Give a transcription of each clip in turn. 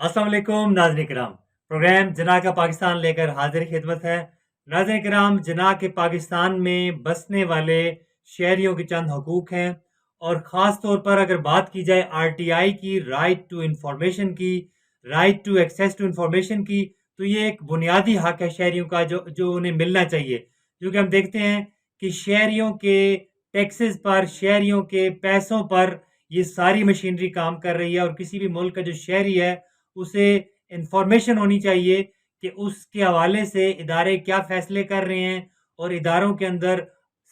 अस्सलाम वालेकुम नाज़रीन किराम। प्रोग्राम जना का पाकिस्तान लेकर हाजिर खिदमत है। नाज़रीन किराम, जना के पाकिस्तान में बसने वाले शहरियों के चंद हकूक़ हैं और ख़ास तौर पर अगर बात की जाए आरटीआई की, राइट टू इंफॉर्मेशन की, right to access to information की, तो ये एक बुनियादी हक है शहरियों का जो जो उन्हें मिलना चाहिए। क्योंकि हम देखते हैं कि शहरियों के टैक्सेस पर, शहरियों के पैसों पर ये सारी मशीनरी काम कर रही है और किसी भी मुल्क का जो शहरी है उसे इंफॉर्मेशन होनी चाहिए कि उसके हवाले से इदारे क्या फैसले कर रहे हैं और इदारों के अंदर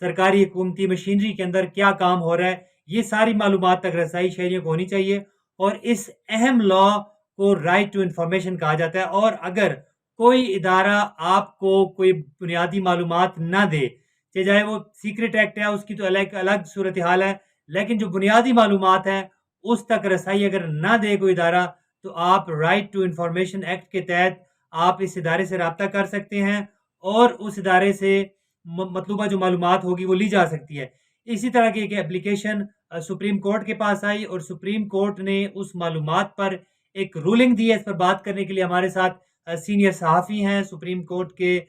सरकारी हुकूमती मशीनरी के अंदर क्या काम हो रहा है। ये सारी मालूमात तक रसाई शहरियों को होनी चाहिए और इस अहम लॉ को राइट टू इंफॉर्मेशन कहा जाता है। और अगर कोई इदारा आपको कोई बुनियादी मालूमात ना दे, चाहे वो सीक्रेट एक्ट है उसकी तो अलग अलग सूरत हाल है, लेकिन जो बुनियादी मालूमात है उस तक रसाई अगर ना दे कोई इदारा, तो आप राइट टू इंफॉर्मेशन एक्ट के तहत आप इस इदारे से रब्ता कर सकते हैं और उस इदारे से मतलूबा जो मालूमात होगी वो ली जा सकती है। इसी तरह की एक एप्लीकेशन सुप्रीम कोर्ट के पास आई और सुप्रीम कोर्ट ने उस मालूमात पर एक रूलिंग दी है। इस पर बात करने के लिए हमारे साथ सीनियर सहाफ़ी हैं, सुप्रीम कोर्ट के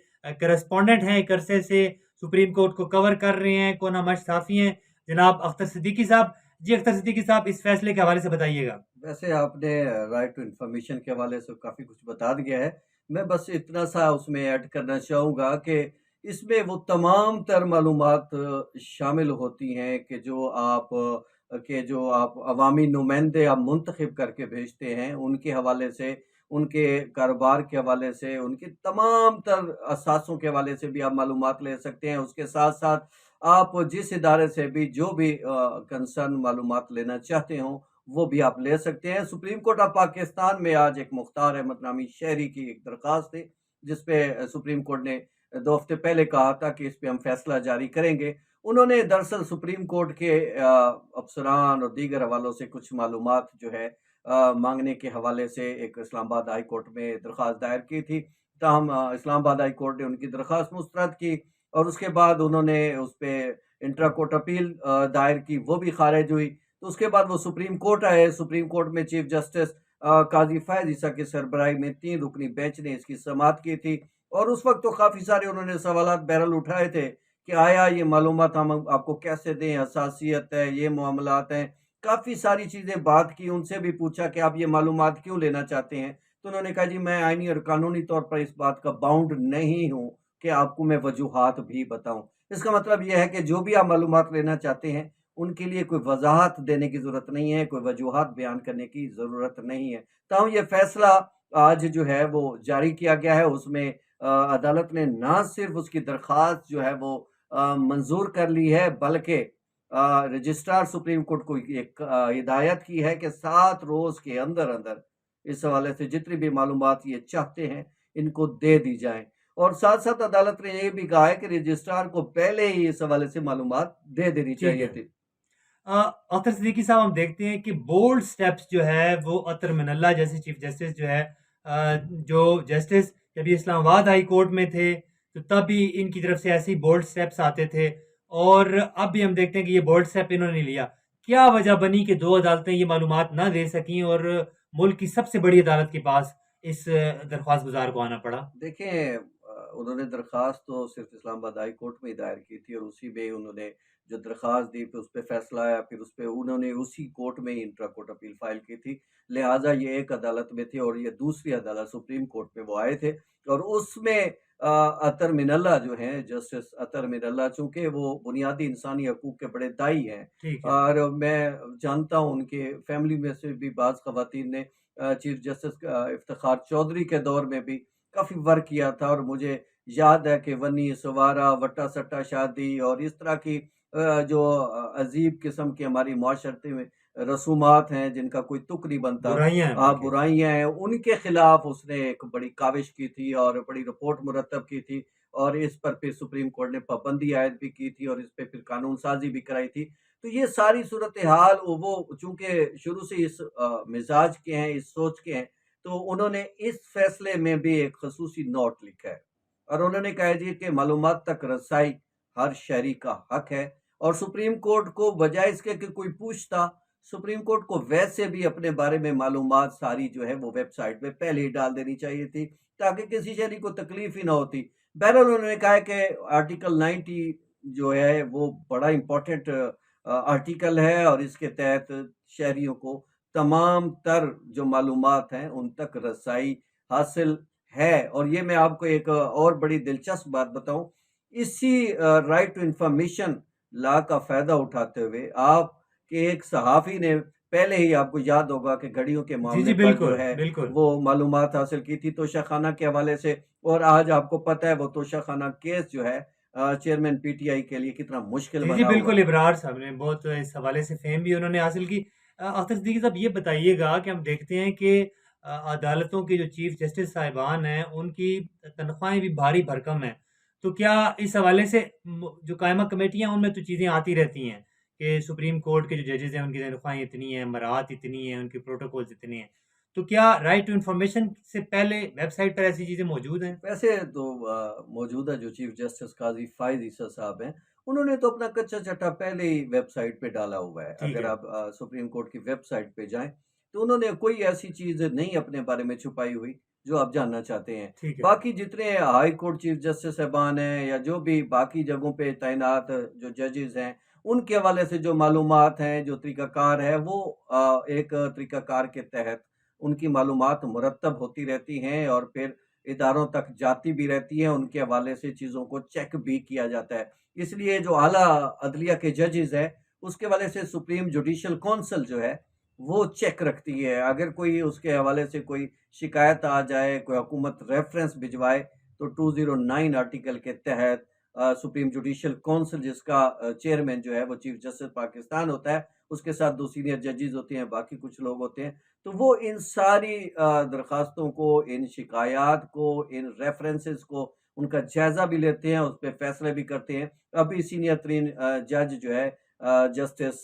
करस्पॉन्डेंट हैं, एक अरसे से सुप्रीम कोर्ट को कवर कर रहे हैं, कोना मश सहाफ़ी हैं, जनाब अख्तर सिद्दीकी साहब। जी अख्तर सिद्दीकी साहब, इस फैसले के हवाले से बताइएगा। वैसे आपने राइट टू इन्फॉर्मेशन के हवाले से काफ़ी कुछ बता दिया है। मैं बस इतना सा उसमें ऐड करना चाहूँगा कि इसमें वो तमाम तर मालूमात शामिल होती हैं कि जो आप अवामी नुमाइंदे आप मुंतखब करके भेजते हैं, उनके हवाले से, उनके कारोबार के हवाले से, उनकी तमाम तर असासों के हवाले से भी आप मालूमात ले सकते हैं। उसके साथ-साथ आप जिस इदारे से भी जो भी कंसर्न मालूमात लेना चाहते हों, वो भी आप ले सकते हैं। सुप्रीम कोर्ट ऑफ पाकिस्तान में आज एक मुख्तार अहमद नामी शहरी की एक दरख्वास्त थी, जिस पे सुप्रीम कोर्ट ने 2 हफ्ते पहले कहा था कि इस पे हम फैसला जारी करेंगे। उन्होंने दरअसल सुप्रीम कोर्ट के अफ़सरान और दीगर हवालों से कुछ मालूमात जो है माँगने के हवाले से एक इस्लामाबाद हाई कोर्ट में दरख्वास्त दायर की थी। ताहम इस्लामाबाद हाई कोर्ट ने उनकी दरख्वास्त मुस्तरद की और उसके बाद उन्होंने उस पे इंट्रा कोर्ट अपील दायर की, वो भी ख़ारिज हुई। तो उसके बाद वो सुप्रीम कोर्ट आए। सुप्रीम कोर्ट में चीफ जस्टिस काज़ी फ़ैज़ ईसा की सरबराही में 3 रुकनी बेंच ने इसकी समाअत की थी और उस वक़्त तो काफ़ी सारे उन्होंने सवालात बहरहाल उठाए थे कि आया ये मालूमात हम आपको कैसे दें, हसासियत है, ये मामलात हैं। काफ़ी सारी चीज़ें बात की, उनसे भी पूछा कि आप ये मालूमात क्यों लेना चाहते हैं? तो उन्होंने कहा जी मैं आईनी और कानूनी तौर पर इस बात का बाउंड नहीं हूँ कि आपको मैं वजूहात भी बताऊँ। इसका मतलब ये है कि जो भी आप मालूमात लेना चाहते हैं, उनके लिए कोई वज़ाहत देने की ज़रूरत नहीं है, कोई वजूहात बयान करने की ज़रूरत नहीं है। ताहम ये फ़ैसला आज जो है वो जारी किया गया है, उसमें अदालत ने ना सिर्फ़ उसकी दरख़्वास्त जो है वो मंज़ूर कर ली है, बल्कि रजिस्ट्रार सुप्रीम कोर्ट को एक हिदायत की है कि 7 रोज़ के अंदर-अंदर इस हवाले से जितनी भी मालूमात ये चाहते हैं, इनको दे दी जाएँ। और साथ-साथ अदालत ने ये भी कहा है कि रजिस्ट्रार को पहले ही इस हवाले से मालूमात दे देनी ठीक चाहिए है। थी। अख्तर सिद्दीकी साहब, हम देखते हैं कि बोल्ड स्टेप्स जो है वो अतर मिनल्ला जैसे चीफ जस्टिस जो है, जो जस्टिस जब ये इस्लामाबाद हाई कोर्ट में थे तो तब भी इनकी तरफ से ऐसे ही बोल्ड स्टेप्स आते थे और अब भी हम देखते हैं कि ये बोल्ड स्टेप इन्होंने लिया। क्या वजह बनी कि दो अदालतें ये मालूमात ना दे सकीं और मुल्क की सबसे बड़ी अदालत के पास इस दरख्वास्त गुजार को आना पड़ा? देखें उन्होंने दरख्वास्त तो सिर्फ इस्लामाबाद हाई कोर्ट में ही दायर की थी और उसी में उन्होंने जो दरख्वास्त दी फिर उस पे फैसला आया फिर उस पे उन्होंने उसी कोर्ट में ही इंट्रा कोर्ट अपील फाइल की थी। लिहाजा ये एक अदालत में थी और ये दूसरी अदालत सुप्रीम कोर्ट में वो आए थे और उसमें अतर मिनल्ला जो हैं जस्टिस अतर मिनल्ला चूँकि वो बुनियादी इंसानी हकूक़ के बड़े दाई हैं ठीक है। और मैं जानता हूँ उनके फैमिली में से भी बाज़ ख़वातीन ने चीफ जस्टिस इफ्तिख़ार चौधरी के दौर में भी काफ़ी वर्क किया था और मुझे याद है कि वनी, सवारा, वट्टा-सट्टा शादी और इस तरह की जो अजीब किस्म की हमारी माशरती में रसूमात हैं जिनका कोई तुक नहीं बनता बुराइयां हैं बल्कि। बुराइयाँ हैं, उनके खिलाफ उसने एक बड़ी काविश की थी और बड़ी रिपोर्ट मुरतब की थी और इस पर फिर सुप्रीम कोर्ट ने पाबंदी आयद भी की थी और इस पे फिर कानून साज़ी भी कराई थी। तो ये सारी सूरत-ए-हाल वो चूँकि शुरू से इस मिज़ाज के हैं, इस सोच के हैं तो उन्होंने इस फैसले में भी एक ख़ुसूसी नोट लिखा है और उन्होंने कहा जी कि मालूमात तक रसाई हर शहरी का हक है और सुप्रीम कोर्ट को बजाय इसके कि कोई पूछता सुप्रीम कोर्ट को वैसे भी अपने बारे में मालूमात सारी जो है वो वेबसाइट पे पहले ही डाल देनी चाहिए थी, ताकि किसी शहरी को तकलीफ ही ना होती। बहरहाल उन्होंने कहा है कि आर्टिकल 90 जो है वो बड़ा इम्पोर्टेंट आर्टिकल है और इसके तहत शहरियों को तमाम तर जो मालूमात हैं उन तक रसाई हासिल है। और ये मैं आपको एक और बड़ी दिलचस्प बात बताऊँ, इसी राइट टू इन्फॉर्मेशन लॉ का फ़ायदा उठाते हुए आप कि एक सहाफ़ी ने पहले ही, आपको याद होगा कि घड़ियों के जी, जी, मामले पर जो बिल्कुल, है बिल्कुल। वो मालूमात हासिल की थी तोशाखाना के हवाले से, और आज आपको पता है वो तोशाखाना केस जो है चेयरमैन पीटीआई के लिए कितना मुश्किल जी, जी, बना हुआ बिल्कुल, है। इब्रार साहब ने बहुत इस हवाले से फ़ेम भी उन्होंने हासिल की। अख्तर सिद्दीकी साहब ये बताइएगा कि हम देखते हैं कि अदालतों के जो चीफ़ जस्टिस साहिबान हैं, उनकी तनख्वाहें भी भारी भरकम हैं। तो क्या इस हवाले से जो कायमा कमेटियाँ हैं, उनमें तो चीज़ें आती रहती हैं कि सुप्रीम कोर्ट के जो जजेज़ हैं, उनकी तनख्वाहें इतनी हैं, मराहत इतनी हैं, उनके प्रोटोकॉल्स इतने हैं। तो क्या राइट टू इन्फॉर्मेशन से पहले वेबसाइट पर ऐसी चीज़ें मौजूद हैं? वैसे तो मौजूदा जो चीफ जस्टिस काजी फाइज ईसा साहब हैं, उन्होंने तो अपना कच्चा चट्टा पहले ही वेबसाइट पे डाला हुआ है। ठीक अगर है, आप सुप्रीम कोर्ट की वेबसाइट पे जाएं तो उन्होंने कोई ऐसी चीज़ नहीं अपने बारे में छुपाई हुई जो आप जानना चाहते हैं। ठीक है। बाकी जितने हाई कोर्ट चीफ जस्टिस साहबान हैं या जो भी बाकी जगहों पे तैनात जो जजेस हैं, उनके हवाले से जो मालूमात हैं, जो तरीक़ाकार है, वो एक तरीक़ाकार के तहत उनकी मालूमात मुरतब होती रहती हैं और फिर इदारों तक जाती भी रहती हैं, उनके हवाले से चीज़ों को चेक भी किया जाता है। इसलिए जो आला अदलिया के जजेस हैं, उसके हवाले से सुप्रीम जुडिशल काउंसिल जो है, वो चेक रखती है। अगर कोई उसके हवाले से कोई शिकायत आ जाए, कोई हुकूमत रेफ़रेंस भिजवाए, तो 209 आर्टिकल के तहत सुप्रीम जुडिशल काउंसिल जिसका चेयरमैन जो है वो चीफ जस्टिस पाकिस्तान होता है, उसके साथ 2 सीनियर जजेस होते हैं, बाकी कुछ लोग होते हैं। तो वो इन सारी दरख़्वास्तों को, इन शिकायत को, इन रेफ़रेंसेस को उनका जायज़ा भी लेते हैं, उस पे फ़ैसले भी करते हैं। अभी सीनियर तरीन जज जो है जस्टिस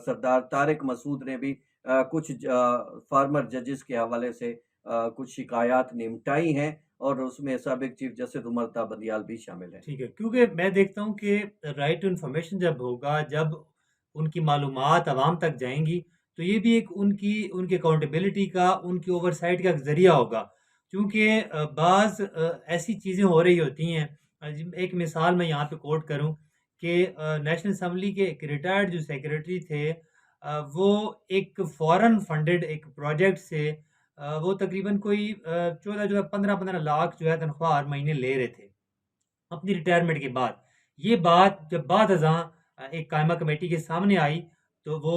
सरदार तारिक मसूद ने भी कुछ फ़ॉर्मर जजेस के हवाले से कुछ शिकायत निपटाई हैं और उसमें साबिक़ चीफ़ जस्टिस उमर ता बंदियाल भी शामिल हैं। ठीक है, क्योंकि मैं देखता हूँ कि राइट टू इन्फॉर्मेशन जब होगा, जब उनकी मालूमात अवाम तक जाएँगी, तो ये भी एक उनकी अकाउंटेबिलिटी का, उनकी ओवरसाइट का एक ज़रिया होगा। क्योंकि ऐसी चीज़ें हो रही होती हैं। एक मिसाल मैं यहाँ पे कोट करूँ कि नेशनल असेंबली के एक रिटायर्ड जो सेक्रेटरी थे, वो एक फ़ॉरेन फंडेड एक प्रोजेक्ट से वो तकरीबन कोई 14 जो है 15-15 लाख जो है तनख्वाह हर महीने ले रहे थे। अपनी रिटायरमेंट के बाद। ये बात जब बाद-अज़ां एक कायमा कमेटी के सामने आई, तो वो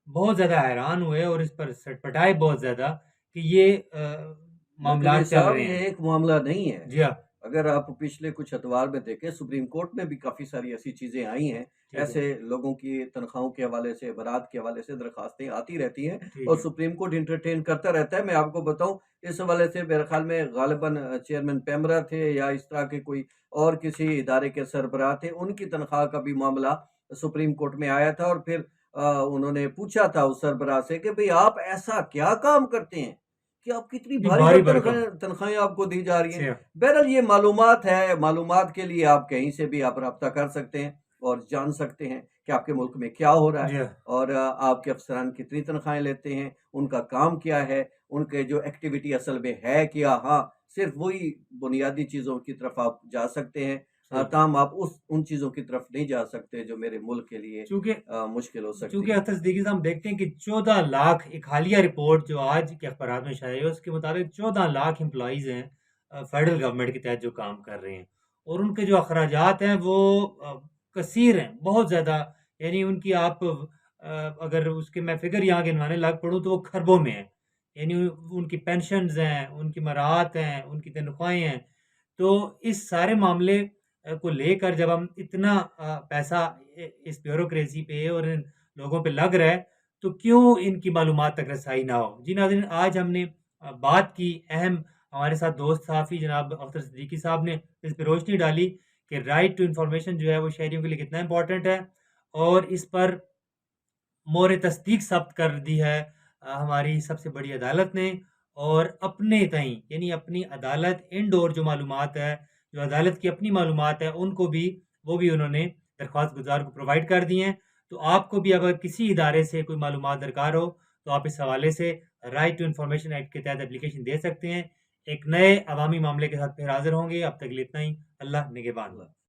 बहुत ज़्यादा हैरान हुए और इस पर सटपटाए बहुत ज़्यादा कि ये लखवी मामलात चल साहब, रहे ये हैं। एक मामला नहीं है। जी हाँ, अगर आप पिछले कुछ अतवार में देखें, सुप्रीम कोर्ट में भी काफ़ी सारी ऐसी चीज़ें आई हैं। ठीक है, ऐसे लोगों की तनख्वाहों के हवाले से, बरात के हवाले से दरख़्वास्तें आती रहती हैं ठीक और है। सुप्रीम कोर्ट एंटरटेन करता रहता है। मैं आपको बताऊँ, इस हवाले से मेरे ख़्याल में ग़ालिबन चेयरमैन पेमरा थे या इस तरह के कोई और किसी इदारे के सरबराह थे, उनकी तनख्वाह का भी मामला सुप्रीम कोर्ट में आया था और फिर उन्होंने पूछा था उस सरबराह से कि भई आप ऐसा क्या काम करते हैं कि आपकी इतनी इतनी भारी भारी भर भरकम। तनख्वाहें आपको दी जा रही हैं। जी हाँ, बहरहाल ये मालूमात है, मालूमात के लिए आप कहीं से भी आप राब्ता कर सकते हैं और जान सकते हैं कि आपके मुल्क में क्या हो रहा जी है हाँ। और आपके अफ़सरान कितनी तनख्वाहें लेते हैं, उनका काम क्या है, उनके जो एक्टिविटी असल में है क्या? हाँ, सिर्फ़ वही बुनियादी चीज़ों की तरफ आप जा सकते हैं। सही है। ताहम आप उस उन चीज़ों की तरफ नहीं जा सकते जो मेरे मुल्क के लिए चूँकि मुश्किल हो सकती चूँकि हैं। अक्सर देखिए हम देखते हैं कि 14 लाख एक हालिया रिपोर्ट जो आज के अखबारात में शाया है, उसके मुताबिक 14 लाख एम्प्लॉइज़ हैं फेडरल गवर्नमेंट के तहत जो काम कर रहे हैं और उनके जो अखराजात हैं वो कसीर हैं, बहुत ज़्यादा। यानी उनकी आप अगर उसके मैं फ़िगर यहाँ गिनवाने लग पड़ूँ तो वो खरबों में हैं। यानी उनकी पेंशन्स हैं, उनकी मराहत हैं, उनकी तनख्वाहें हैं। तो इस सारे मामले को लेकर जब हम इतना पैसा इस ब्यूरोक्रेसी पे और इन लोगों पे लग रहा है, तो क्यों इनकी मालूमात तक रसाई ना हो? जी नाज़रीन, आज हमने बात की अहम हमारे साथ दोस्त सहाफ़ी जनाब अख्तर सिद्दीकी साहब ने इस पे रोशनी डाली कि राइट टू इन्फॉर्मेशन जो है वो शहरियों के लिए कितना इम्पोर्टेंट है और इस पर मोहर तस्दीक सब्त कर दी है हमारी सबसे बड़ी अदालत ने और अपने तईं यानी अपनी अदालत इनडोर जो मालूमात है, जो अदालत की अपनी मालूमात है, उनको भी वो भी उन्होंने दरख्वास्त गुज़ार को प्रोवाइड कर दी हैं। تو آپ کو بھی اگر کسی ادارے سے کوئی معلومات درکار ہو تو آپ اس حوالے سے رائٹ ٹو انفارمیشن ایکٹ کے تحت اپلیکیشن دے سکتے ہیں۔ ایک نئے عوامی معاملے کے ساتھ پھر حاضر ہوں گے، اب تک کے لیے اتنا ہی۔ اللہ نگہبان۔ اللہ